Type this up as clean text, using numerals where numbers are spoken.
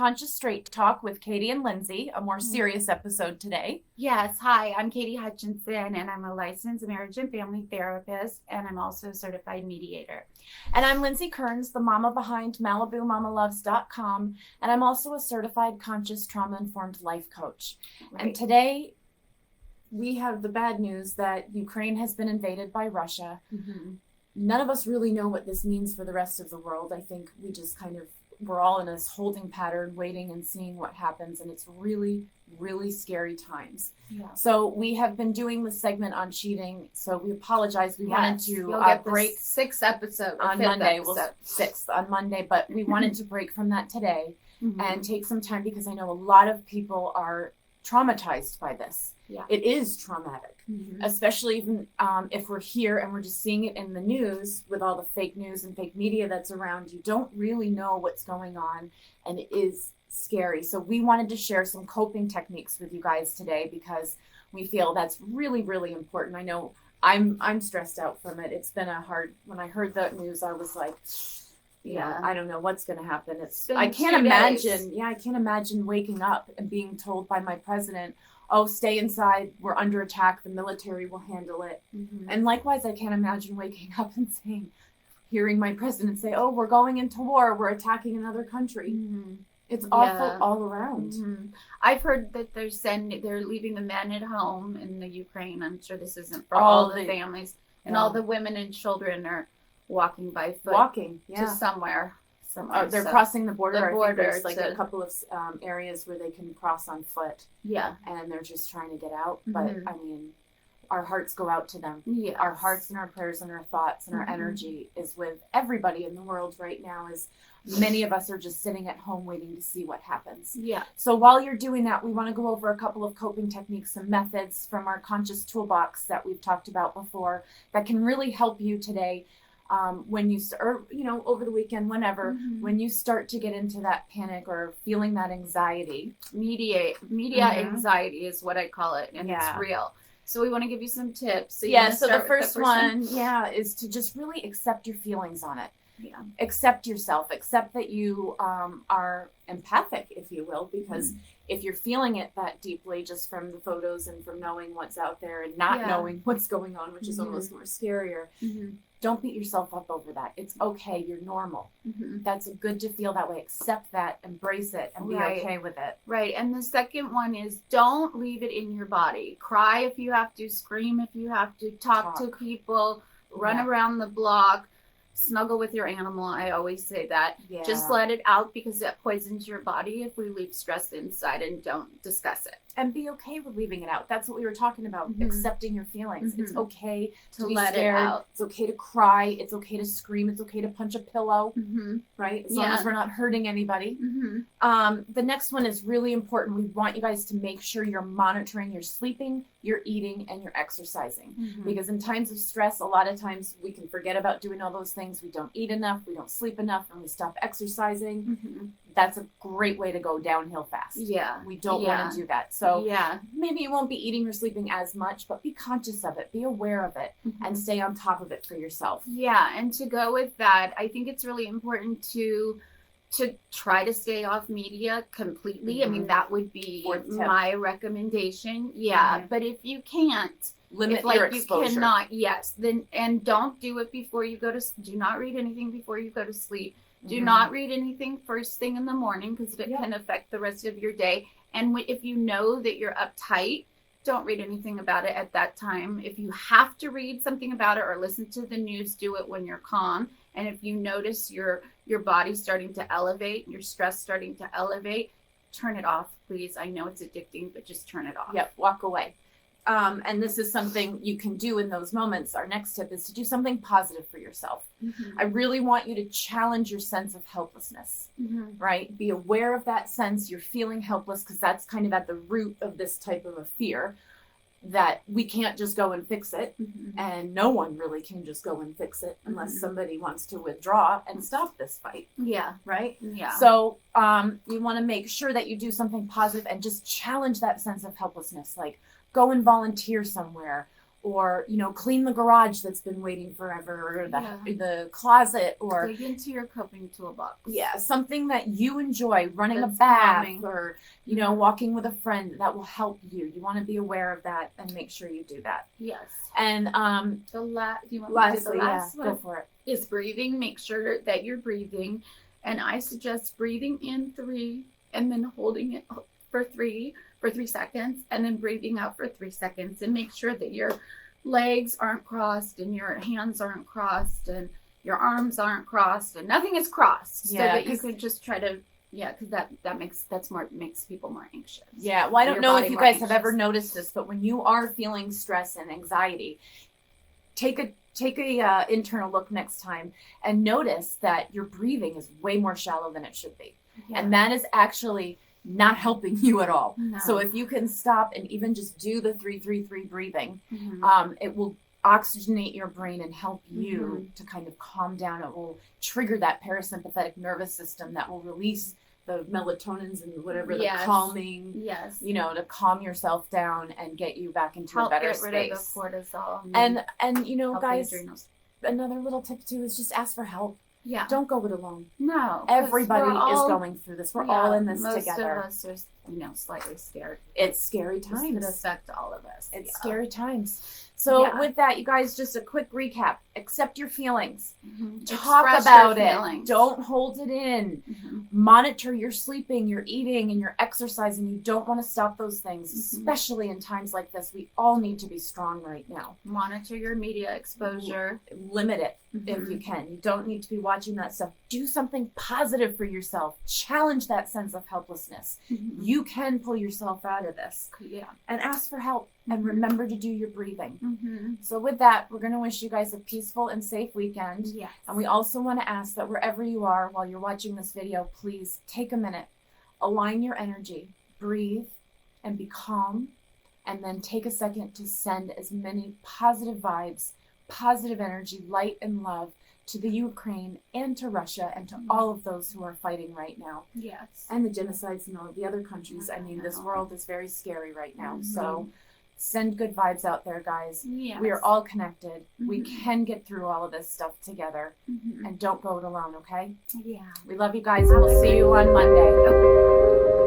Conscious Straight Talk with Katie and Lindsey, a more serious episode today. Yes, hi, I'm Katie Hutchinson, and I'm a licensed marriage and family therapist, and I'm also a certified mediator. And I'm Lindsey Kearns, the mama behind MalibuMamaLoves.com, and I'm also a certified conscious trauma-informed life coach. Right. And today, we have the bad news that Ukraine has been invaded by Russia. Mm-hmm. None of us really know what this means for the rest of the world. I think we just we're all in this holding pattern, waiting and seeing what happens, and it's really, really scary times. Yeah. So we have been doing this segment on cheating, so we apologize. We wanted to You'll get break the sixth episode on Monday. Sixth on Monday, but we wanted to break from that today and take some time because I know a lot of people are traumatized by this. Yeah. It is traumatic, especially even if we're here and we're just seeing it in the news with all the fake news and fake media that's around. You don't really know what's going on, and it is scary. So we wanted to share some coping techniques with you guys today because we feel that's really, really important. I know I'm stressed out from it. It's been when I heard that news, I was like, I don't know what's going to happen. I can't imagine. Yeah, I can't imagine waking up and being told by my president, oh, stay inside, we're under attack, the military will handle it. And likewise, I can't imagine waking up and hearing my president say, oh, we're going into war, we're attacking another country. It's awful all around. I've heard that they're leaving the men at home in the Ukraine. I'm sure this isn't for all the families. And all the women and children are walking by foot to somewhere. They're crossing the border. I think there's like a couple of areas where they can cross on foot. Yeah. And they're just trying to get out. But I mean, our hearts go out to them. Yeah. Our hearts and our prayers and our thoughts and our energy is with everybody in the world right now, as many of us are just sitting at home waiting to see what happens. Yeah. So while you're doing that, we want to go over a couple of coping techniques and methods from our conscious toolbox that we've talked about before that can really help you today. When you start, over the weekend, whenever, when you start to get into that panic or feeling that anxiety. Media anxiety is what I call it, and it's real. So we want to give you some tips. So the first one is to just really accept your feelings on it. Yeah. Accept yourself. Accept that you are empathic, if you will, because if you're feeling it that deeply just from the photos and from knowing what's out there and not knowing what's going on, which is almost more scarier, don't beat yourself up over that. It's okay. You're normal. That's good to feel that way. Accept that, embrace it, and be okay with it. Right. And the second one is don't leave it in your body. Cry if you have to, scream if you have to, talk to people, run around the block. Snuggle with your animal. I always say that. Yeah. Just let it out because that poisons your body if we leave stress inside and don't discuss it. And be okay with leaving it out. That's what we were talking about. Accepting your feelings. It's okay to be let scared. It out. It's okay to cry. It's okay to scream. It's okay to punch a pillow. Right? As long as we're not hurting anybody. The next one is really important. We want you guys to make sure you're monitoring your sleeping, your eating, and your exercising. Because in times of stress, a lot of times we can forget about doing all those things. We don't eat enough. We don't sleep enough. And we stop exercising. That's a great way to go downhill fast. Yeah. We don't want to do that. So maybe you won't be eating or sleeping as much, but be conscious of it. Be aware of it and stay on top of it for yourself. Yeah. And to go with that, I think it's really important to try to stay off media completely. I mean, that would be my recommendation. Yeah. But if you can't, limit your exposure. You cannot, then, and don't do it before you go to, do not read anything before you go to sleep. Do not read anything first thing in the morning because it can affect the rest of your day. And if you know that you're uptight, don't read anything about it at that time. If you have to read something about it or listen to the news, do it when you're calm. And if you notice your body starting to elevate, your stress starting to elevate, turn it off, please. I know it's addicting, but just turn it off. Yep, walk away. And this is something you can do in those moments. Our next tip is to do something positive for yourself. I really want you to challenge your sense of helplessness, right? Be aware of that sense. You're feeling helpless because that's kind of at the root of this type of a fear that we can't just go and fix it. And no one really can just go and fix it unless somebody wants to withdraw and stop this fight. Yeah. Right? Yeah. So you want to make sure that you do something positive and just challenge that sense of helplessness. Like, go and volunteer somewhere, or, you know, clean the garage that's been waiting forever, or Yeah. the closet, or Dig into your coping toolbox. yeah, something that you enjoy, running That's a bath, calming. or, you know, walking with a friend that will help you. You want to be aware of that and make sure you do that. Yes. And Do you want me to do the lastly, last go one? for it. Is breathing. Make sure that you're breathing. And I suggest breathing in 3 and then holding it for 3 seconds, and then breathing out for 3 seconds, and make sure that your legs aren't crossed and your hands aren't crossed and your arms aren't crossed and nothing is crossed, so that you could just try to because that makes people more anxious. Yeah, well, I don't know if you guys have ever anxious. noticed this, but when you are feeling stress and anxiety, take a internal look next time and notice that your breathing is way more shallow than it should be. And that is actually not helping you at all. No. So if you can stop and even just do the 3-3-3 breathing, Mhm. it will oxygenate your brain and help you to kind of calm down. It will trigger that parasympathetic nervous system that will release the melatonins and whatever, the calming, Yes. you know, to calm yourself down and get you back into a better get rid space. of the cortisol. And you know, help the guys, adrenals. another little tip too is just ask for help. Yeah. Don't go it alone. No. 'Cause Everybody we're all- is going through this. We're all in this most together. of us are, slightly scared. It's scary This could times. affect all of us. It's scary times. So Yeah. with that, you guys, just a quick recap. Accept your feelings. Mhm. Talk Express about your it. feelings. Don't hold it in. Mhm. Monitor your sleeping, your eating, and your exercising. You don't want to stop those things, Mhm. especially in times like this. We all need to be strong right now. Monitor your media exposure. Limit it if Mhm. you can. You don't need to be watching that stuff. Do something positive for yourself. Challenge that sense of helplessness. Mhm. You can pull yourself out of this. Yeah. And ask for help. And Mhm. remember to do your breathing. Mm-hmm. So with that, we're going to wish you guys a peaceful and safe weekend. Yes. And we also want to ask that wherever you are while you're watching this video, please take a minute, align your energy, breathe, and be calm. And then take a second to send as many positive vibes, positive energy, light and love to the Ukraine and to Russia and to all of those who are fighting right now. Yes. And the genocides in all of the other countries. I mean, this world is very scary right now. Mhm. So send good vibes out there, guys. Yes. We are all connected. We Mhm. can get through all of this stuff together. Mhm. And don't go it alone, okay? Yeah. We love you guys, and we'll see you on Monday.